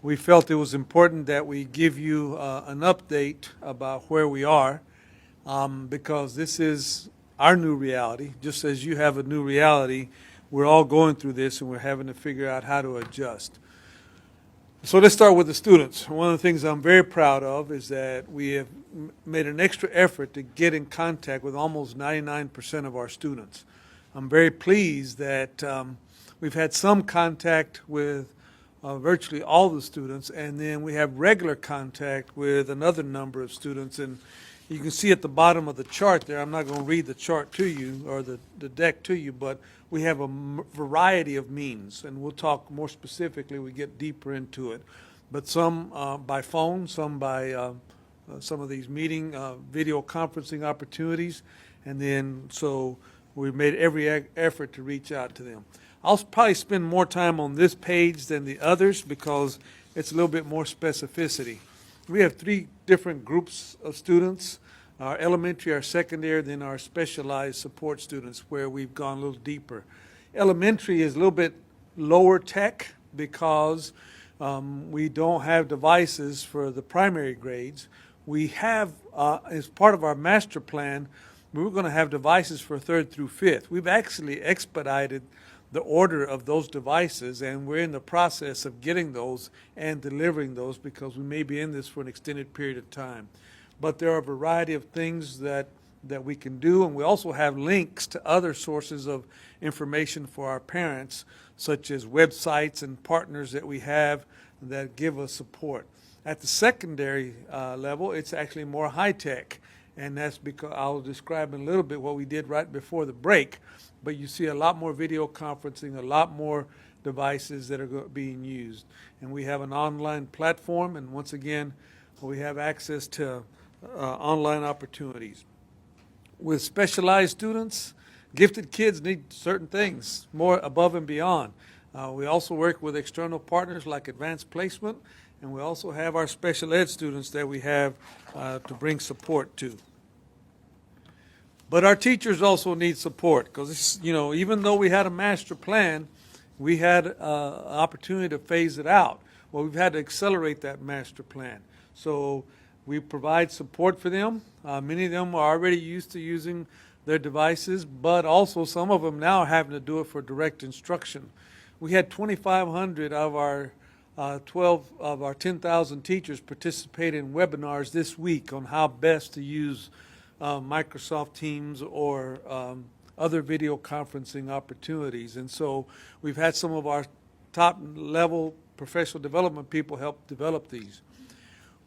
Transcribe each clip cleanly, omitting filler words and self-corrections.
we felt it was important that we give you an update about where we are, because this is our new reality. Just as you have a new reality, we're all going through this and we're having to figure out how to adjust. So let's start with the students. One of the things I'm very proud of is that we have made an extra effort to get in contact with almost 99% of our students. I'm very pleased that we've had some contact with virtually all the students, and then we have regular contact with another number of students. And you can see at the bottom of the chart there, I'm not going to read the chart to you or the deck to you, but we have a variety of means, and we'll talk more specifically, we get deeper into it. But some by phone, some by some of these meeting, video conferencing opportunities, and then so we've made every effort to reach out to them. I'll probably spend more time on this page than the others because it's a little bit more specificity. We have three different groups of students: our elementary, our secondary, then our specialized support students, where we've gone a little deeper. Elementary is a little bit lower tech because we don't have devices for the primary grades. We have, as part of our master plan, we were going to have devices for 3rd through 5th. We've actually expedited the order of those devices, and we're in the process of getting those and delivering those because we may be in this for an extended period of time. But there are a variety of things that we can do, and we also have links to other sources of information for our parents, such as websites and partners that we have that give us support. At the secondary level, it's actually more high-tech, and that's because I'll describe in a little bit what we did right before the break, but you see a lot more video conferencing, a lot more devices that are being used. And we have an online platform, and once again, we have access to online opportunities. With specialized students, gifted kids need certain things, more above and beyond. We also work with external partners like advanced placement, and we also have our special ed students that we have to bring support to. But our teachers also need support because, even though we had a master plan, we had an opportunity to phase it out. Well, we've had to accelerate that master plan. So we provide support for them. Many of them are already used to using their devices, but also some of them now are having to do it for direct instruction. We had 2,500 of our 10,000 teachers participate in webinars this week on how best to use Microsoft Teams or other video conferencing opportunities. And so we've had some of our top level professional development people help develop these.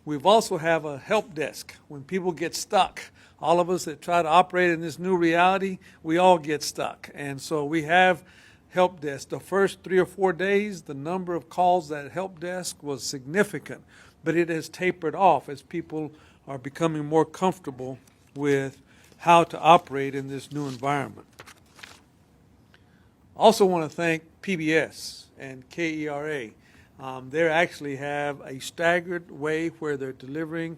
We've also have a help desk. When people get stuck, all of us that try to operate in this new reality, we all get stuck. And so we have help desk. The first 3 or 4 days, the number of calls at help desk was significant, but it has tapered off as people are becoming more comfortable with how to operate in this new environment. Also want to thank PBS and KERA. They actually have a staggered way where they're delivering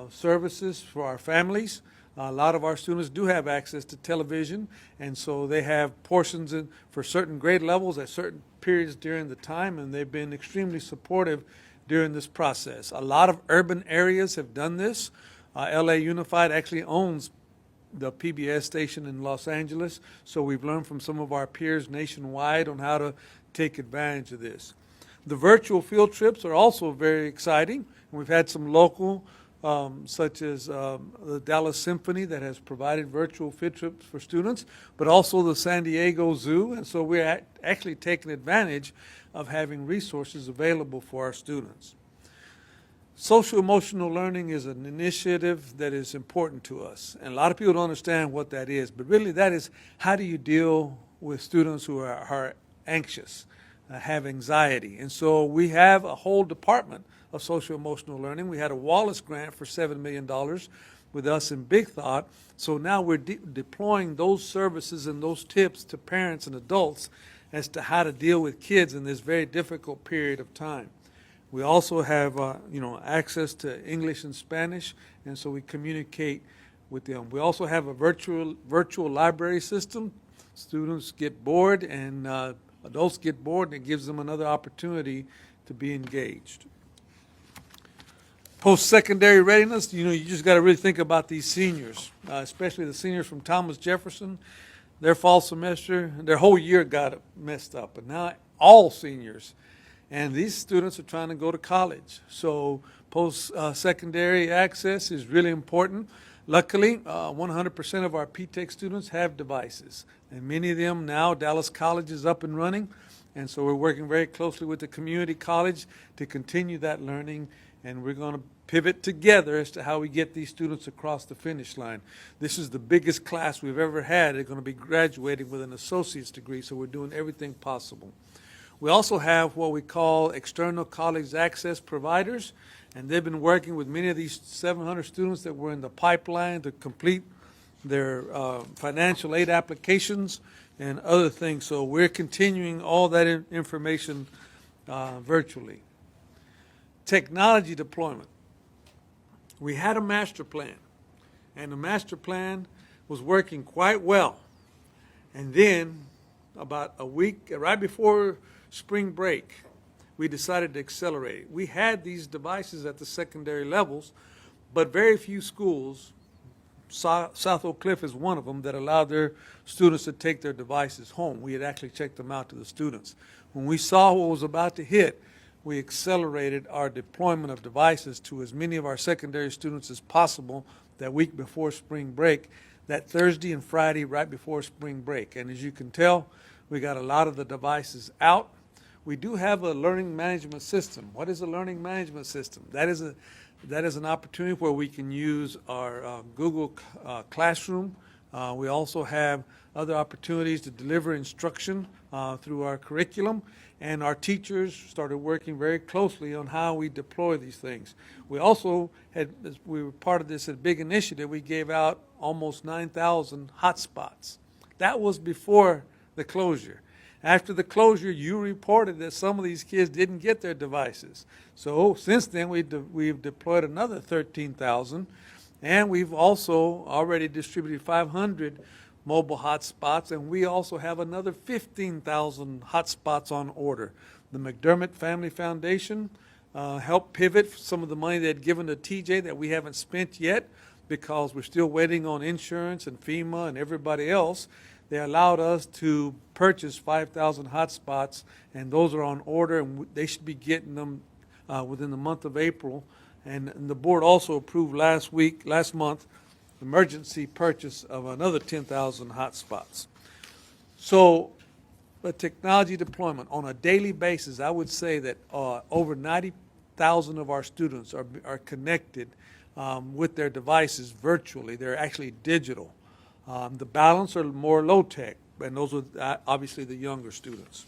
services for our families. A lot of our students do have access to television, and so they have portions for certain grade levels at certain periods during the time, and they've been extremely supportive during this process. A lot of urban areas have done this. LA Unified actually owns the PBS station in Los Angeles, so we've learned from some of our peers nationwide on how to take advantage of this. The virtual field trips are also very exciting. We've had some local, such as the Dallas Symphony that has provided virtual field trips for students, but also the San Diego Zoo, and so we're actually taking advantage of having resources available for our students. Social emotional learning is an initiative that is important to us, and a lot of people don't understand what that is, but really that is how do you deal with students who are anxious, have anxiety. And so we have a whole department of social emotional learning. We had a Wallace grant for $7 million with us in Big Thought, so now we're deploying those services and those tips to parents and adults as to how to deal with kids in this very difficult period of time. We also have, access to English and Spanish, and so we communicate with them. We also have a virtual library system. Students get bored and adults get bored, and it gives them another opportunity to be engaged. Post-secondary readiness, you just got to really think about these seniors, especially the seniors from Thomas Jefferson. Their fall semester, their whole year got messed up, but now all seniors. And these students are trying to go to college. So post-secondary access is really important. Luckily, 100% of our P-TECH students have devices. And many of them now, Dallas College is up and running. And so we're working very closely with the community college to continue that learning. And we're going to pivot together as to how we get these students across the finish line. This is the biggest class we've ever had. They're going to be graduating with an associate's degree, so we're doing everything possible. We also have what we call external college access providers, and they've been working with many of these 700 students that were in the pipeline to complete their financial aid applications and other things. So we're continuing all that information virtually. Technology deployment. We had a master plan, and the master plan was working quite well. And then about a week, right before spring break, we decided to accelerate it. We had these devices at the secondary levels, but very few schools, South Oak Cliff is one of them, that allowed their students to take their devices home. We had actually checked them out to the students. When we saw what was about to hit, we accelerated our deployment of devices to as many of our secondary students as possible that week before spring break, that Thursday and Friday right before spring break. And as you can tell, we got a lot of the devices out. We do have a learning management system. What is a learning management system? That is an opportunity where we can use our Google Classroom. We also have other opportunities to deliver instruction through our curriculum, and our teachers started working very closely on how we deploy these things. We also had, as we were part of this big initiative, we gave out almost 9,000 hotspots. That was before the closure. After the closure, you reported that some of these kids didn't get their devices. So since then, we've deployed another 13,000, and we've also already distributed 500 mobile hotspots, and we also have another 15,000 hotspots on order. The McDermott Family Foundation helped pivot some of the money they had given to TJ that we haven't spent yet because we're still waiting on insurance and FEMA and everybody else. They allowed us to purchase 5,000 hotspots, and those are on order, and they should be getting them within the month of April. And the board also approved last month, emergency purchase of another 10,000 hotspots. So the technology deployment on a daily basis, I would say that over 90,000 of our students are connected with their devices virtually. They're actually digital. The balance are more low-tech, and those are obviously the younger students.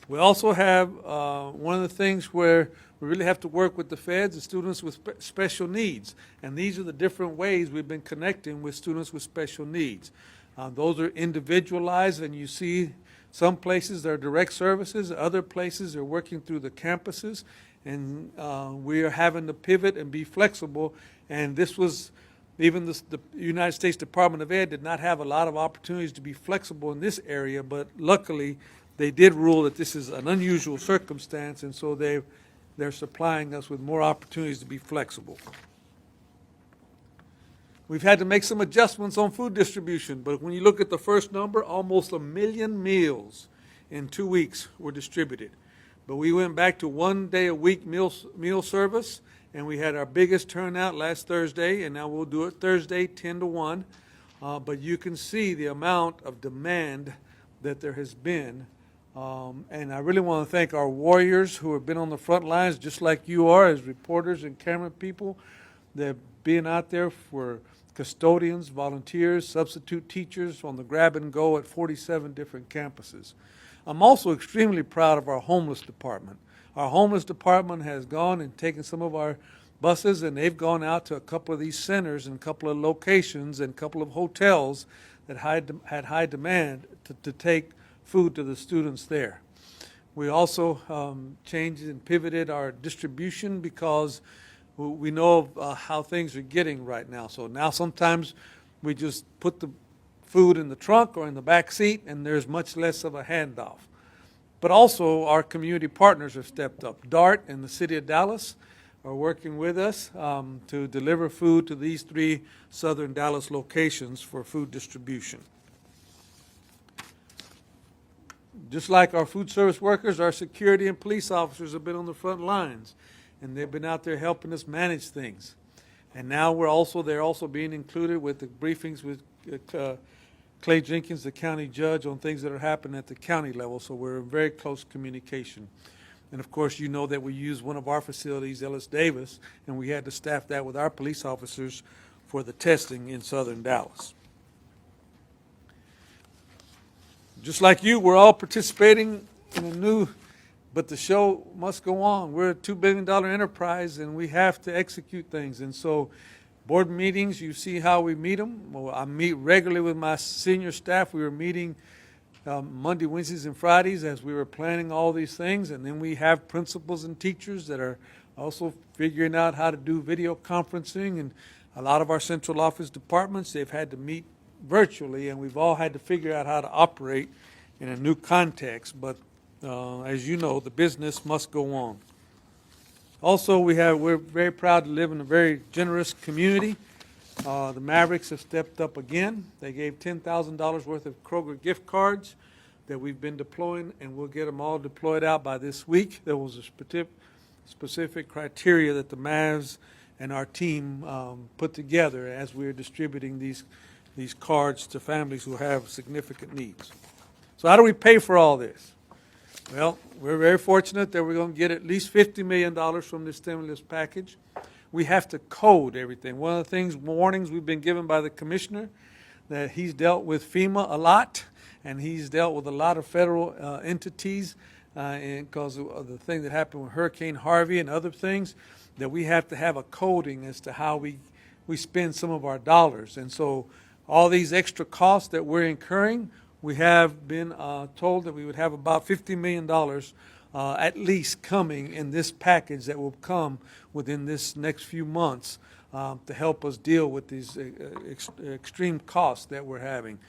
We also have one of the things where we really have to work with the feds, the students with special needs. And these are the different ways we've been connecting with students with special needs. Those are individualized, and you see some places there are direct services, other places are working through the campuses, and we are having to pivot and be flexible. And this was, even the United States Department of Ed did not have a lot of opportunities to be flexible in this area, but luckily they did rule that this is an unusual circumstance, and so they're supplying us with more opportunities to be flexible. We've had to make some adjustments on food distribution, but when you look at the first number, almost 1 million meals in 2 weeks were distributed. But we went back to 1 day a week meal service, and we had our biggest turnout last Thursday, and now we'll do it Thursday 10 to 1. But you can see the amount of demand that there has been. And I really want to thank our warriors who have been on the front lines, just like you are as reporters and camera people. They're being out there for custodians, volunteers, substitute teachers on the grab and go at 47 different campuses. I'm also extremely proud of our homeless department. Our homeless department has gone and taken some of our buses, and they've gone out to a couple of these centers and a couple of locations and a couple of hotels that had high demand to take food to the students there. We also changed and pivoted our distribution because we know how things are getting right now. So now sometimes we just put the food in the trunk or in the back seat, and there's much less of a handoff. But also our community partners have stepped up. DART and the City of Dallas are working with us to deliver food to these 3 southern Dallas locations for food distribution. Just like our food service workers, our security and police officers have been on the front lines, and they've been out there helping us manage things. And now they're also being included with the briefings with Clay Jenkins, the county judge, on things that are happening at the county level, so we're in very close communication. And of course, you know that we use one of our facilities, Ellis Davis, and we had to staff that with our police officers for the testing in southern Dallas. Just like you, we're all participating in a new, but the show must go on. We're a $2 billion enterprise, and we have to execute things. And so board meetings, you see how we meet them. Well, I meet regularly with my senior staff. We were meeting Monday, Wednesdays, and Fridays as we were planning all these things. And then we have principals and teachers that are also figuring out how to do video conferencing. And a lot of our central office departments, they've had to meet virtually, and we've all had to figure out how to operate in a new context. But as you know, the business must go on. Also, we're very proud to live in a very generous community. The Mavericks have stepped up again. They gave $10,000 worth of Kroger gift cards that we've been deploying, and we'll get them all deployed out by this week. There was a specific criteria that the Mavs and our team put together as we were distributing these cards to families who have significant needs. So how do we pay for all this? Well, we're very fortunate that we're going to get at least $50 million from this stimulus package. We have to code everything. One of the warnings we've been given by the commissioner, that he's dealt with FEMA a lot, and he's dealt with a lot of federal entities because of the thing that happened with Hurricane Harvey and other things, that we have to have a coding as to how we spend some of our dollars. And so all these extra costs that we're incurring, we have been told that we would have about $50 million at least coming in this package that will come within this next few months to help us deal with these extreme costs that we're having.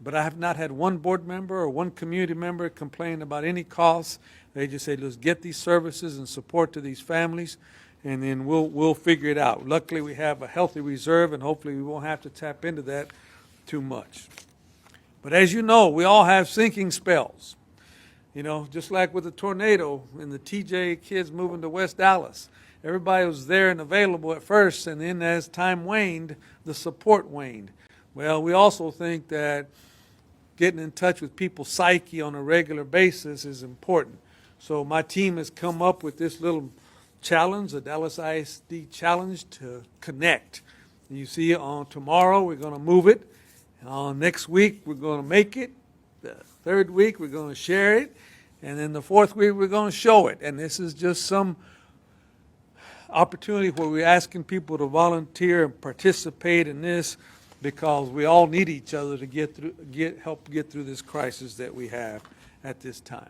But I have not had one board member or one community member complain about any costs. They just say, let's get these services and support to these families, and then we'll figure it out. Luckily, we have a healthy reserve, and hopefully we won't have to tap into that too much. But as you know, we all have sinking spells. You know, just like with the tornado and the TJ kids moving to West Dallas. Everybody was there and available at first, and then as time waned, the support waned. Well, we also think that getting in touch with people's psyche on a regular basis is important. So my team has come up with this little challenge, the Dallas ISD challenge, to connect. You see, on tomorrow we're going to move it. Next week we're going to make it. The third week we're going to share it. And then the fourth week we're going to show it. And this is just some opportunity where we're asking people to volunteer and participate in this, because we all need each other to help get through this crisis that we have at this time.